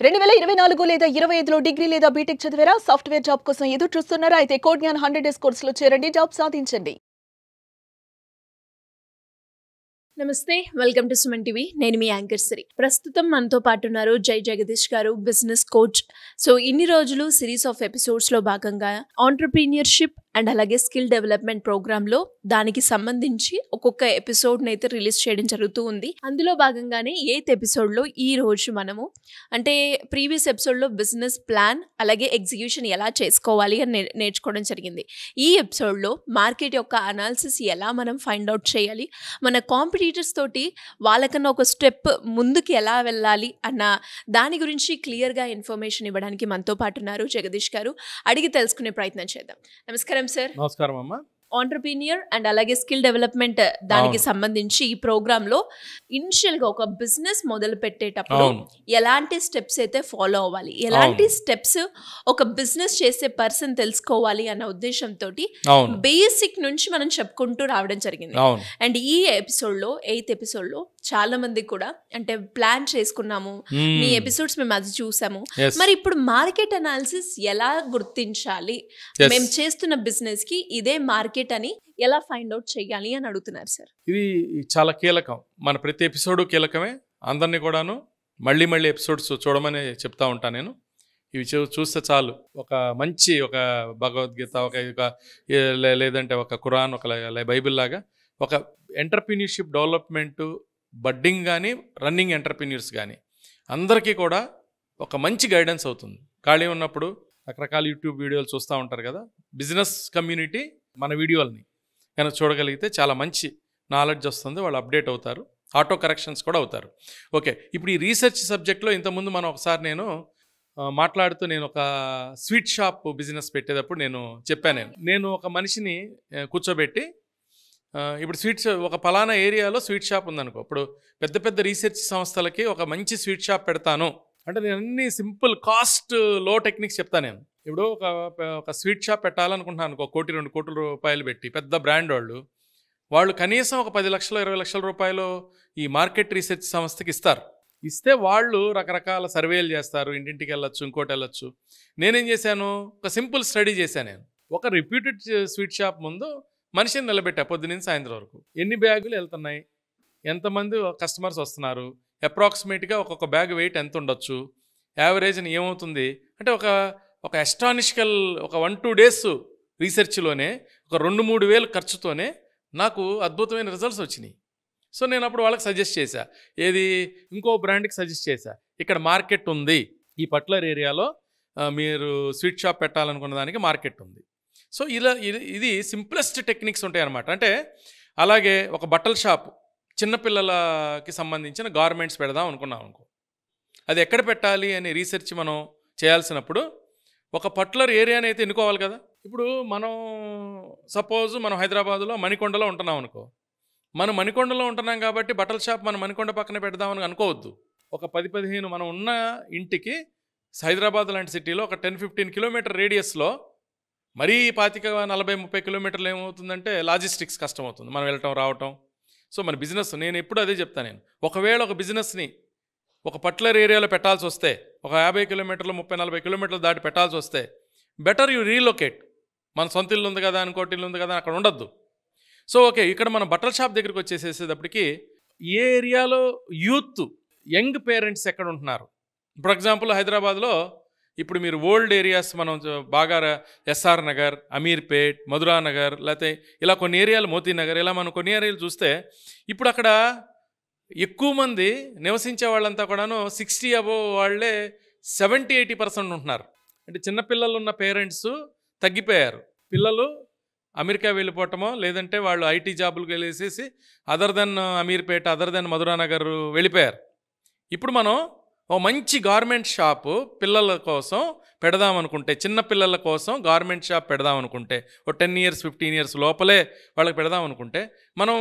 2024 లేదా 25లో డిగ్రీ లేదా బీటెక్ చదివారా? సాఫ్ట్‌వేర్ జాబ్ కోసం ఎదురు చూస్తున్నారా? అయితే కోడ్ జ్ఞాన్ 100 డేస్ కోర్సులో చేరండి, జాబ్ సాధించండి. నమస్తే, వెల్కమ్ టు సుమన్ టీవీ. నేను మీ యాంకర్ సిరి. ప్రస్తుతం మనతో పాటు ఉన్నారు జై జగదీష్ గారు, బిజినెస్ కోచ్. సో ఇన్ని రోజులు సిరీస్ ఆఫ్ ఎపిసోడ్స్లో భాగంగా ఆంటర్‌ప్రీనియర్‌షిప్ అండ్ అలాగే స్కిల్ డెవలప్మెంట్ ప్రోగ్రాంలో దానికి సంబంధించి ఒక్కొక్క ఎపిసోడ్ని అయితే రిలీజ్ చేయడం జరుగుతూ ఉంది. అందులో భాగంగానే 8th ఎపిసోడ్లో ఈ రోజు మనము అంటే ప్రీవియస్ ఎపిసోడ్లో బిజినెస్ ప్లాన్ అలాగే ఎగ్జిక్యూషన్ ఎలా చేసుకోవాలి అని నేర్చుకోవడం జరిగింది. ఈ ఎపిసోడ్లో మార్కెట్ యొక్క అనాలిసిస్ ఎలా మనం ఫైండ్ అవుట్ చేయాలి, మన కాంపిటీటర్స్ తోటి వాళ్ళకన్నా ఒక స్టెప్ ముందుకు ఎలా వెళ్ళాలి అన్న దాని గురించి క్లియర్గా ఇన్ఫర్మేషన్ ఇవ్వడానికి మనతో పాటు ఉన్నారు జగదీష్ గారు. అడిగి తెలుసుకునే ప్రయత్నం చేద్దాం. నమస్కారం సార్. నమస్కారం అమ్మా. ఆంటర్‌ప్రీనియర్ అండ్ అలాగే స్కిల్ డెవలప్మెంట్ దానికి సంబంధించి ఈ ప్రోగ్రాంలో ఇనిషియల్గా ఒక బిజినెస్ మొదలు పెట్టేటప్పుడు ఎలాంటి స్టెప్స్ అయితే ఫాలో అవ్వాలి, ఎలాంటి స్టెప్స్ ఒక బిజినెస్ చేసే పర్సన్ తెలుసుకోవాలి అన్న ఉద్దేశంతో బేసిక్ నుంచి మనం చెప్పుకుంటూ రావడం జరిగింది. అండ్ ఈ ఎపిసోడ్లో 8th ఎపిసోడ్లో చాలా మంది కూడా అంటే ప్లాన్ చేసుకున్నాము, మీ ఎపిసోడ్స్ మేము అది చూసాము. మరి ఇప్పుడు మార్కెట్ అనాలిసిస్ ఎలా గుర్తించాలి, మేము చేస్తున్న బిజినెస్ కి ఇదే మార్కెట్ అని ఎలా ఫైండ్ అవుట్ చేయాలి అని అడుగుతున్నారు సార్. ఇది చాలా కీలకం. మన ప్రతి ఎపిసోడ్ కీలకమే. అందరినీ కూడాను మళ్ళీ ఎపిసోడ్స్ చూడమని చెప్తా ఉంటాను నేను. ఇవి చూస్తే చాలు, ఒక మంచి ఒక భగవద్గీత, ఒక లేదంటే ఒక ఖురాన్, ఒక బైబిల్ లాగా ఒక ఎంటర్‌ప్రీనియర్‌షిప్ డెవలప్మెంట్ బడ్డింగ్ కానీ రన్నింగ్ ఎంటర్‌ప్రీనియర్స్ కానీ అందరికీ కూడా ఒక మంచి గైడెన్స్ అవుతుంది. ఖాళీ ఉన్నప్పుడు రకరకాల యూట్యూబ్ వీడియోలు చూస్తూ ఉంటారు కదా. బిజినెస్ కమ్యూనిటీ మన వీడియోలని కనుక చూడగలిగితే చాలా మంచి నాలెడ్జ్ వస్తుంది, వాళ్ళు అప్డేట్ అవుతారు, ఆటో కరెక్షన్స్ కూడా అవుతారు. ఓకే, ఇప్పుడు ఈ రీసెర్చ్ సబ్జెక్ట్లో ఇంతకుముందు మనం ఒకసారి నేను మాట్లాడుతూ నేను ఒక స్వీట్ షాప్ బిజినెస్ పెట్టేటప్పుడు నేను చెప్పాను, నేను ఒక మనిషిని కూర్చోబెట్టి ఇప్పుడు స్వీట్స్ ఒక పలానా ఏరియాలో స్వీట్ షాప్ ఉందనుకో, ఇప్పుడు పెద్ద రీసెర్చ్ సంస్థలకి ఒక మంచి స్వీట్ షాప్ పెడతాను అంటే నేను అన్ని సింపుల్ కాస్ట్ లో టెక్నిక్స్ చెప్తాను. నేను ఇప్పుడు ఒక స్వీట్ షాప్ పెట్టాలనుకుంటున్నాను అనుకో, 1-2 కోట్ల రూపాయలు పెట్టి పెద్ద బ్రాండ్ వాళ్ళు కనీసం ఒక 10 లక్షలు 20 లక్షల రూపాయలు ఈ మార్కెట్ రీసెర్చ్ సంస్థకి ఇస్తే వాళ్ళు రకరకాల సర్వేలు చేస్తారు, ఇంటింటికి వెళ్ళొచ్చు, ఇంకోటి వెళ్ళొచ్చు. నేనేం చేశాను, ఒక సింపుల్ స్టడీ చేశాను. నేను ఒక రిప్యూటెడ్ స్వీట్ షాప్ ముందు మనిషిని నిలబెట్టా, పొద్దున్నుంచి సాయంత్రం వరకు ఎన్ని బ్యాగులు వెళ్తున్నాయి, ఎంతమంది కస్టమర్స్ వస్తున్నారు, అప్రాక్సిమేట్గా ఒక్కొక్క బ్యాగ్ వెయిట్ ఎంత ఉండొచ్చు, యావరేజ్ని ఏమవుతుంది అంటే ఒక అస్టానిషికల్ ఒక 1-2 డేస్ రీసెర్చ్లోనే ఒక 2-3 వేలు ఖర్చుతోనే నాకు అద్భుతమైన రిజల్ట్స్ వచ్చినాయి. సో నేను అప్పుడు వాళ్ళకి సజెస్ట్ చేశా, ఏది ఇంకో బ్రాండ్కి సజెస్ట్ చేశా, ఇక్కడ మార్కెట్ ఉంది, ఈ పర్టికులర్ ఏరియాలో మీరు స్వీట్ షాప్ పెట్టాలనుకున్న దానికి మార్కెట్ ఉంది. సో ఇది సింప్లెస్ట్ టెక్నిక్స్ ఉంటాయి అన్నమాట. అంటే అలాగే ఒక బట్టల షాపు, చిన్నపిల్లలకి సంబంధించిన గార్మెంట్స్ పెడదాం అనుకున్నాం అనుకో, అది ఎక్కడ పెట్టాలి అని రీసెర్చ్ మనం చేయాల్సినప్పుడు ఒక పర్టికులర్ ఏరియాని అయితే ఎన్నుకోవాలి కదా. ఇప్పుడు మనం సపోజ్ మనం హైదరాబాద్లో మణికొండలో ఉంటున్నాం అనుకో, మనం మణికొండలో ఉంటున్నాం కాబట్టి బట్టల షాప్ మనం మణికొండ పక్కన పెడదామని అనుకోవద్దు. ఒక 10-15 మనం ఉన్న ఇంటికి హైదరాబాద్ లాంటి సిటీలో ఒక 10-15 కిలోమీటర్ రేడియస్లో మరీ 25-40-30 కిలోమీటర్లు ఏమవుతుందంటే లాజిస్టిక్స్ కష్టం అవుతుంది, మనం వెళ్ళటం రావటం. సో మన బిజినెస్ నేను ఎప్పుడు అదే చెప్తాను, నేను ఒకవేళ ఒక బిజినెస్ని ఒక పర్టికులర్ ఏరియాలో పెట్టాల్సి వస్తే, ఒక 50 కిలోమీటర్లు 30-40 కిలోమీటర్లు దాటి పెట్టాల్సి వస్తే బెటర్ యూ రీలొకేట్. మన సొంత ఇల్లు ఉంది కదా, ఇంకోటి ఇల్లు ఉంది కదా, అక్కడ ఉండద్దు. సో ఓకే, ఇక్కడ మన బట్టల షాప్ దగ్గరికి వచ్చేసేటప్పటికి ఏ ఏరియాలో యూత్ యంగ్ పేరెంట్స్ ఎక్కడ ఉంటున్నారు. ఫర్ ఎగ్జాంపుల్ హైదరాబాద్లో ఇప్పుడు మీరు ఓల్డ్ ఏరియాస్ మనం బాగా ఎస్ఆర్ నగర్, అమీర్పేట్, మధురా నగర్, లేకపోతే ఇలా కొన్ని ఏరియాలు, మోతీనగర్, ఇలా మనం కొన్ని ఏరియాలు చూస్తే ఇప్పుడు అక్కడ ఎక్కువ మంది నివసించే వాళ్ళంతా కూడాను 60 అబోవ్ వాళ్ళే 70-80% ఉంటున్నారు. అంటే చిన్నపిల్లలు ఉన్న పేరెంట్స్ తగ్గిపోయారు. పిల్లలు అమెరికా వెళ్ళిపోవటమో లేదంటే వాళ్ళు ఐటీ జాబులకు వెళ్ళేసేసి other than Ameerpet, other than Madhura Nagar వెళ్ళిపోయారు. ఇప్పుడు మనం ఓ మంచి గార్మెంట్ షాపు పిల్లల కోసం పెడదామనుకుంటే, చిన్న పిల్లల కోసం గార్మెంట్ షాప్ పెడదామనుకుంటే, ఓ 10 years 15 years లోపలే వాళ్ళకి పెడదామనుకుంటే, మనం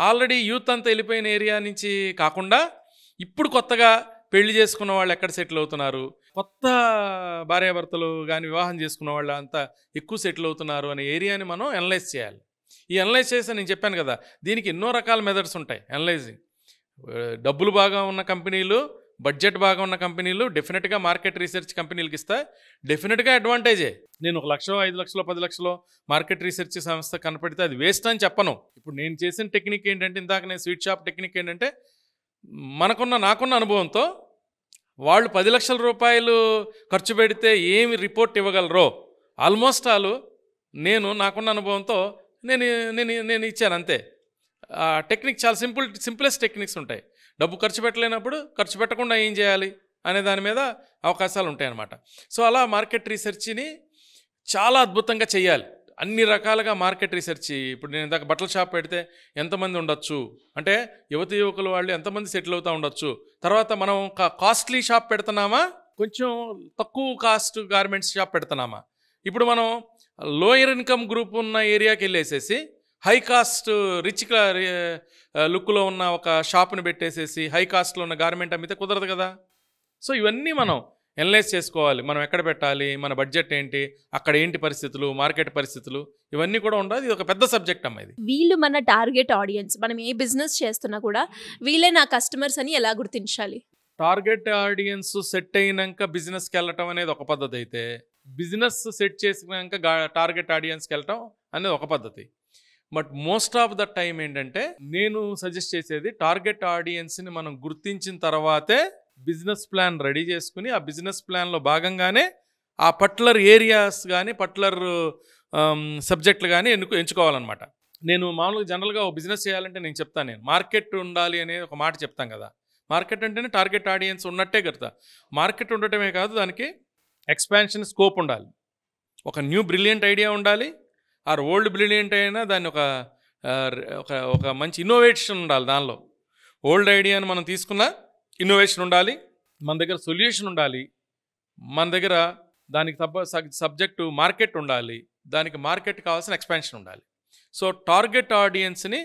ఆల్రెడీ యూత్ అంతా వెళ్ళిపోయిన ఏరియా నుంచి కాకుండా ఇప్పుడు కొత్తగా పెళ్లి చేసుకున్న వాళ్ళు ఎక్కడ సెటిల్ అవుతున్నారు, కొత్త భార్యాభర్తలు కానీ వివాహం చేసుకున్న వాళ్ళు అంతా ఎక్కువ సెటిల్ అవుతున్నారు అనే ఏరియాని మనం అనలైజ్ చేయాలి. ఈ అనలైజ్ చేసి నేను చెప్పాను కదా, దీనికి ఎన్నో రకాల మెథడ్స్ ఉంటాయి అనలైజింగ్. డబ్బులు బాగా ఉన్న కంపెనీలు బడ్జెట్ బాగా ఉన్న కంపెనీలు డెఫినెట్గా మార్కెట్ రీసెర్చ్ కంపెనీలకు ఇస్తే డెఫినెట్గా అడ్వాంటేజే. నేను 1 లక్ష 5 లక్షలు 10 లక్షలు మార్కెట్ రీసెర్చ్ సంస్థ కనపడితే అది వేస్ట్ అని చెప్పను. ఇప్పుడు నేను చేసిన టెక్నిక్ ఏంటంటే, ఇందాక నేను స్వీట్ షాప్ టెక్నిక్ ఏంటంటే, నాకున్న అనుభవంతో వాళ్ళు 10 లక్షల రూపాయలు ఖర్చు పెడితే ఏమి రిపోర్ట్ ఇవ్వగలరో ఆల్మోస్ట్ నాకున్న అనుభవంతో నేను ఇచ్చాను అంతే. టెక్నిక్ చాలా సింపులెస్ట్ టెక్నిక్స్ ఉంటాయి. డబ్బు ఖర్చు పెట్టలేనప్పుడు ఖర్చు పెట్టకుండా ఏం చేయాలి అనే దాని మీద అవకాశాలు ఉంటాయి అన్నమాట. సో అలా మార్కెట్ రీసెర్చ్ని చాలా అద్భుతంగా చేయాలి. అన్ని రకాలుగా మార్కెట్ రీసెర్చ్. ఇప్పుడు నేను ఇందాక బట్టల షాప్ పెడితే ఎంతమంది ఉండొచ్చు అంటే, యువకులు వాళ్ళు ఎంతమంది సెటిల్ అవుతూ ఉండొచ్చు. తర్వాత మనం కాస్ట్లీ షాప్ పెడుతున్నామా, కొంచెం తక్కువ కాస్ట్ గార్మెంట్స్ షాప్ పెడుతున్నామా. ఇప్పుడు మనం లోయర్ ఇన్కమ్ గ్రూప్ ఉన్న ఏరియాకి వెళ్ళేసేసి హై కాస్ట్ రిచ్ లుక్లో ఉన్న ఒక షాప్ని పెట్టేసేసి హై కాస్ట్లో ఉన్న గార్మెంట్ అమ్మితే కుదరదు కదా. సో ఇవన్నీ మనం ఎనలైజ్ చేసుకోవాలి. మనం ఎక్కడ పెట్టాలి, మన బడ్జెట్ ఏంటి, అక్కడ ఏంటి పరిస్థితులు, మార్కెట్ పరిస్థితులు, ఇవన్నీ కూడా ఉండాలి. ఇది ఒక పెద్ద సబ్జెక్ట్ అమ్మ. ఇది వీళ్ళు మన టార్గెట్ ఆడియన్స్. మనం ఏ బిజినెస్ చేస్తున్నా కూడా వీళ్ళే నా కస్టమర్స్ అని ఎలా గుర్తించాలి? టార్గెట్ ఆడియన్స్ సెట్ అయినాక బిజినెస్కి వెళ్ళటం అనేది ఒక పద్ధతి అయితే, బిజినెస్ సెట్ చేసినాక టార్గెట్ ఆడియన్స్కి వెళ్ళటం అనేది ఒక పద్ధతి. But most of the time ఏంటంటే, నేను సజెస్ట్ చేసేది టార్గెట్ ఆడియన్స్ని మనం గుర్తించిన తర్వాతే బిజినెస్ ప్లాన్ రెడీ చేసుకుని, ఆ బిజినెస్ ప్లాన్లో భాగంగానే ఆ పర్టికులర్ ఏరియాస్ కానీ పర్టికులర్ సబ్జెక్టులు కానీ ఎంచుకోవాలన్నమాట. నేను మామూలుగా జనరల్గా ఒక బిజినెస్ చేయాలంటే నేను చెప్తాను, నేను మార్కెట్ ఉండాలి అనే ఒక మాట చెప్తాను కదా. మార్కెట్ అంటేనే టార్గెట్ ఆడియన్స్ ఉన్నట్టే కదా. మార్కెట్ ఉండటమే కాదు, దానికి ఎక్స్పాన్షన్ స్కోప్ ఉండాలి. ఒక న్యూ బ్రిలియంట్ ఐడియా ఉండాలి. ఆర్ ఓల్డ్ బ్రిలియంట్ అయినా దాన్ని ఒక మంచి ఇన్నోవేషన్ ఉండాలి. దానిలో ఓల్డ్ ఐడియాని మనం తీసుకున్న ఇన్నోవేషన్ ఉండాలి, మన దగ్గర సొల్యూషన్ ఉండాలి, మన దగ్గర దానికి సబ్జెక్టు మార్కెట్ ఉండాలి, దానికి మార్కెట్ కావాల్సిన ఎక్స్పాన్షన్ ఉండాలి. సో టార్గెట్ ఆడియన్స్ని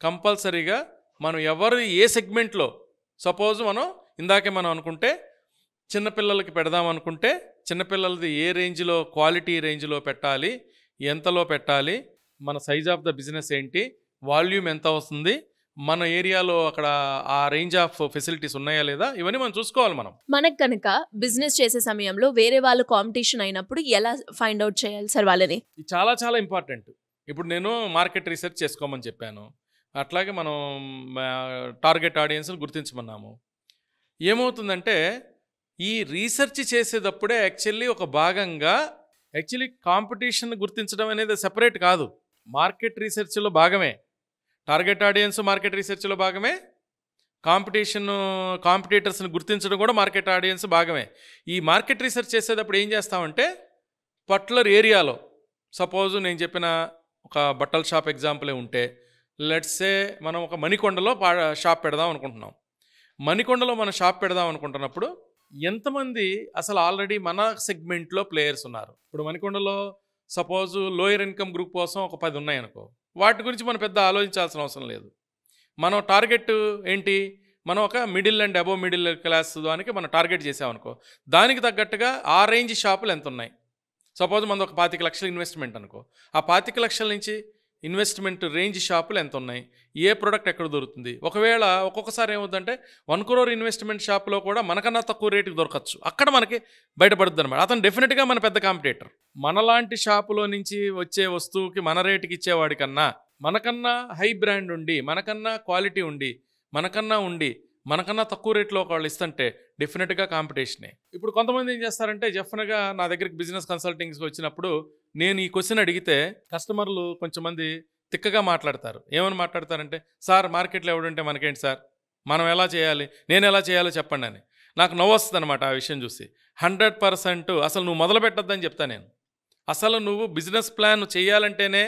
కంపల్సరీగా మనం ఏ సెగ్మెంట్లో, సపోజ్ ఇందాకే మనం అనుకుంటే చిన్నపిల్లలకి పెడదాం అనుకుంటే, చిన్నపిల్లలది ఏ రేంజ్లో, క్వాలిటీ రేంజ్లో పెట్టాలి, ఎంతలో పెట్టాలి, మన సైజ్ ఆఫ్ ద బిజినెస్ ఏంటి, వాల్యూమ్ ఎంత వస్తుంది, మన ఏరియాలో అక్కడ ఆ రేంజ్ ఆఫ్ ఫెసిలిటీస్ ఉన్నాయా లేదా, ఇవన్నీ మనం చూసుకోవాలి. మనకు కనుక బిజినెస్ చేసే సమయంలో వేరే వాళ్ళు కాంపిటీషన్ అయినప్పుడు ఎలా ఫైండ్ అవుట్ చేయాలి సార్ వాళ్ళని? ఇది చాలా చాలా ఇంపార్టెంట్. ఇప్పుడు నేను మార్కెట్ రీసెర్చ్ చేసుకోమని చెప్పాను, అట్లాగే మనం టార్గెట్ ఆడియన్స్ని గుర్తించమన్నాము. ఏమవుతుందంటే, ఈ రీసెర్చ్ చేసేటప్పుడే యాక్చువల్లీ ఒక భాగంగా కాంపిటీషన్ గుర్తించడం అనేది సెపరేట్ కాదు, మార్కెట్ రీసెర్చ్లో భాగమే. టార్గెట్ ఆడియన్స్ మార్కెట్ రీసెర్చ్లో భాగమే, కాంపిటీటర్స్ని గుర్తించడం కూడా మార్కెట్ ఆడియన్స్ భాగమే. ఈ మార్కెట్ రీసెర్చ్ చేసేటప్పుడు ఏం చేస్తామంటే, పర్టికులర్ ఏరియాలో, సపోజ్ నేను చెప్పిన ఒక బట్టల షాప్ ఎగ్జాంపులే ఉంటే, లెట్సే మనం ఒక మణికొండలో షాప్ పెడదాం అనుకుంటున్నాం. మణికొండలో మనం షాప్ పెడదాం అనుకుంటున్నప్పుడు ఎంతమంది అసలు ఆల్రెడీ మన సెగ్మెంట్లో ప్లేయర్స్ ఉన్నారు. ఇప్పుడు మణికొండలో సపోజ్ లోయర్ ఇన్కమ్ గ్రూప్ కోసం ఒక 10 ఉన్నాయనుకో, వాటి గురించి మనం పెద్ద ఆలోచించాల్సిన అవసరం లేదు. మనం టార్గెట్ ఏంటి, మనం ఒక middle and above middle class దానికి మనం టార్గెట్ చేసామనుకో, దానికి తగ్గట్టుగా ఆ రేంజ్ షాపులు ఎంత ఉన్నాయి. సపోజ్ మనది ఒక 25 లక్షల ఇన్వెస్ట్మెంట్ అనుకో, ఆ 25 లక్షల నుంచి ఇన్వెస్ట్మెంట్ రేంజ్ షాపులు ఎంత ఉన్నాయి, ఏ ప్రోడక్ట్ ఎక్కడ దొరుకుతుంది. ఒకవేళ ఒక్కొక్కసారి ఏమవుతుందంటే 1 crore ఇన్వెస్ట్మెంట్ షాప్లో కూడా మనకన్నా తక్కువ రేటుకి దొరకచ్చు, అక్కడ మనకి బయటపడుతుంది అనమాట. అతను డెఫినెట్గా మన పెద్ద కాంపిటేటర్. మనలాంటి షాపులో నుంచి వచ్చే వస్తువుకి మన రేటుకి ఇచ్చేవాడి కన్నా, మనకన్నా హై బ్రాండ్ ఉండి, మనకన్నా క్వాలిటీ ఉండి, మనకన్నా తక్కువ రేట్లో వాళ్ళు ఇస్తుంటే డెఫినెట్గా కాంపిటీషనే. ఇప్పుడు కొంతమంది ఏం చేస్తారంటే, డెఫినెట్గా నా దగ్గరికి బిజినెస్ కన్సల్టింగ్స్కి వచ్చినప్పుడు నేను ఈ క్వశ్చన్ అడిగితే కస్టమర్లు కొంచెంమంది తిక్కగా మాట్లాడతారు. ఏమని మాట్లాడతారంటే, సార్ మార్కెట్లో ఎవడుంటే మనకేంటి సార్, మనం ఎలా చేయాలి, నేను ఎలా చేయాలో చెప్పండి అని. నాకు నవ్వు వస్తుంది అనమాట ఆ విషయం చూసి. 100% అసలు నువ్వు మొదలు పెట్టద్దని చెప్తా నేను. అసలు నువ్వు బిజినెస్ ప్లాన్ చేయాలంటేనే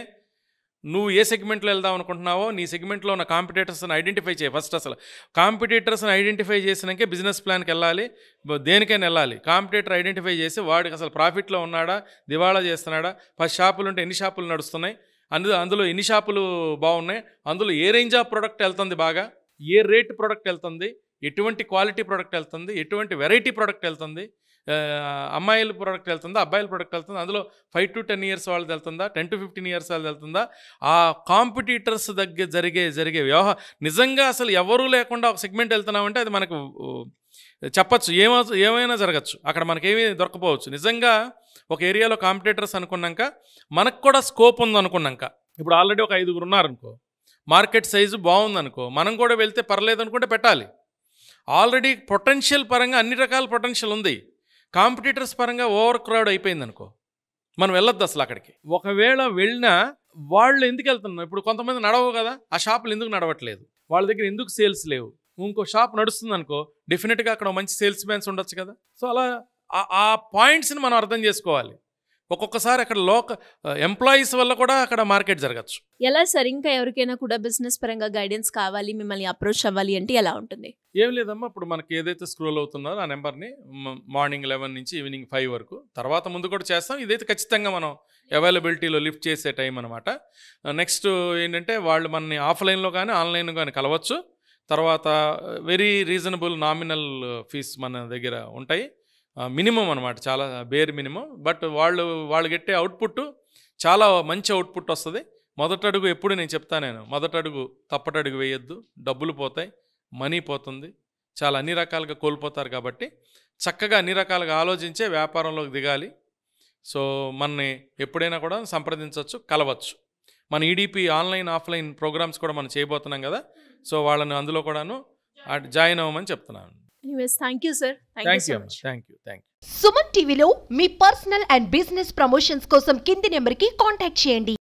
నువ్వు ఏ సెగ్మెంట్లో వెళ్దాం అనుకుంటున్నావో నీ సెగ్మెంట్లో ఉన్న కాంపిటేటర్స్ని ఐడెంటిఫై చేయి ఫస్ట్. అసలు కాంపిటేటర్స్ని ఐడెంటిఫై చేసినాకే బిజినెస్ ప్లాన్కి వెళ్ళాలి, దేనికైనా వెళ్ళాలి. కాంపిటేటర్ ఐడెంటిఫై చేసి వాడికి అసలు ప్రాఫిట్లో ఉన్నాడా, దివాళా చేస్తున్నాడా, 10 షాపులు ఉంటే ఎన్ని షాపులు నడుస్తున్నాయి, అందులో ఎన్ని షాపులు బాగున్నాయి, అందులో ఏ రేంజ్ ఆఫ్ ప్రోడక్ట్ వెళ్తుంది బాగా, ఏ రేట్ ప్రోడక్ట్ వెళ్తుంది, ఎటువంటి క్వాలిటీ ప్రోడక్ట్ వెళ్తుంది, ఎటువంటి వెరైటీ ప్రోడక్ట్ వెళ్తుంది, అమ్మాయిల ప్రోడక్ట్ వెళ్తుందా, అబ్బాయిల ప్రోడక్ట్ వెళ్తుందా, అందులో 5 to 10 years వాళ్ళది వెళ్తుందా, 10 to 15 years వాళ్ళది వెళ్తుందా, ఆ కాంపిటీటర్స్ దగ్గర జరిగే వ్యవహారం నిజంగా అసలు ఎవరూ లేకుండా ఒక సెగ్మెంట్ వెళ్తున్నామంటే అది మనకు చెప్పచ్చు, ఏమైనా జరగచ్చు, అక్కడ మనకేమీ దొరకపోవచ్చు. నిజంగా ఒక ఏరియాలో కాంపిటేటర్స్ అనుకున్నాక మనకు కూడా స్కోప్ ఉంది అనుకున్నాక, ఇప్పుడు ఆల్రెడీ ఒక 5 ఉన్నారనుకో, మార్కెట్ సైజు బాగుందనుకో, మనం కూడా వెళ్తే పర్లేదు అనుకుంటే పెట్టాలి. ఆల్రెడీ పొటెన్షియల్ పరంగా అన్ని రకాల పొటెన్షియల్ ఉంది, కాంపిటీటర్స్ పరంగా ఓవర్ క్రౌడ్ అయిపోయింది అనుకో, మనం వెళ్ళొద్దు అసలు అక్కడికి. ఒకవేళ వెళ్ళినా వాళ్ళు ఎందుకు వెళ్తున్నారు, ఇప్పుడు కొంతమంది నడవవు కదా, ఆ షాపులు ఎందుకు నడవట్లేదు, వాళ్ళ దగ్గర ఎందుకు సేల్స్ లేవు, ఇంకో షాప్ నడుస్తుంది అనుకో, డెఫినెట్గా అక్కడ మంచి సేల్స్ మ్యాన్స్ ఉండొచ్చు కదా. సో అలా ఆ పాయింట్స్ని మనం అర్థం చేసుకోవాలి. ఒక్కొక్కసారి అక్కడ ఎంప్లాయీస్ వల్ల కూడా అక్కడ మార్కెట్ జరగచ్చు. ఎలా సార్, ఇంకా ఎవరికైనా కూడా బిజినెస్ పరంగా గైడెన్స్ కావాలి, మిమ్మల్ని అప్రోచ్ అవ్వాలి అంటే ఎలా ఉంటుంది? ఏం లేదమ్మా, ఇప్పుడు మనకి ఏదైతే స్క్రోల్ అవుతుందో ఆ నెంబర్ని మార్నింగ్ 11 నుంచి ఈవినింగ్ 5 వరకు, తర్వాత ముందు కూడా చేస్తాం, ఇదైతే ఖచ్చితంగా మనం అవైలబిలిటీలో లిఫ్ట్ చేసే టైం అనమాట. నెక్స్ట్ ఏంటంటే వాళ్ళు మనని ఆఫ్లైన్లో కానీ ఆన్లైన్లో కానీ కలవచ్చు. తర్వాత వెరీ రీజనబుల్ నామినల్ ఫీస్ మన దగ్గర ఉంటాయి, మినిమం అనమాట, చాలా బేర్ మినిమం. బట్ వాళ్ళు గెట్టే అవుట్పుట్ చాలా మంచి అవుట్పుట్ వస్తుంది. మొదటడుగు ఎప్పుడు నేను చెప్తాను, మొదటడుగు తప్పటడుగు వేయొద్దు, డబ్బులు పోతాయి, మనీ పోతుంది, చాలా అన్ని రకాలుగా కోల్పోతారు. కాబట్టి చక్కగా అన్ని రకాలుగా ఆలోచించే వ్యాపారంలోకి దిగాలి. సో మనని ఎప్పుడైనా కూడా సంప్రదించవచ్చు, కలవచ్చు. మన ఈడీపీ ఆన్లైన్ ఆఫ్లైన్ ప్రోగ్రామ్స్ కూడా మనం చేయబోతున్నాం కదా, సో వాళ్ళని అందులో కూడాను జాయిన్ అవ్వమని చెప్తున్నాను. Thank you sir. Thank you. Suman టీవీలో మీ పర్సనల్ అండ్ బిజినెస్ ప్రమోషన్స్ కోసం కింది నెంబర్కి కాంటాక్ట్ చేయండి.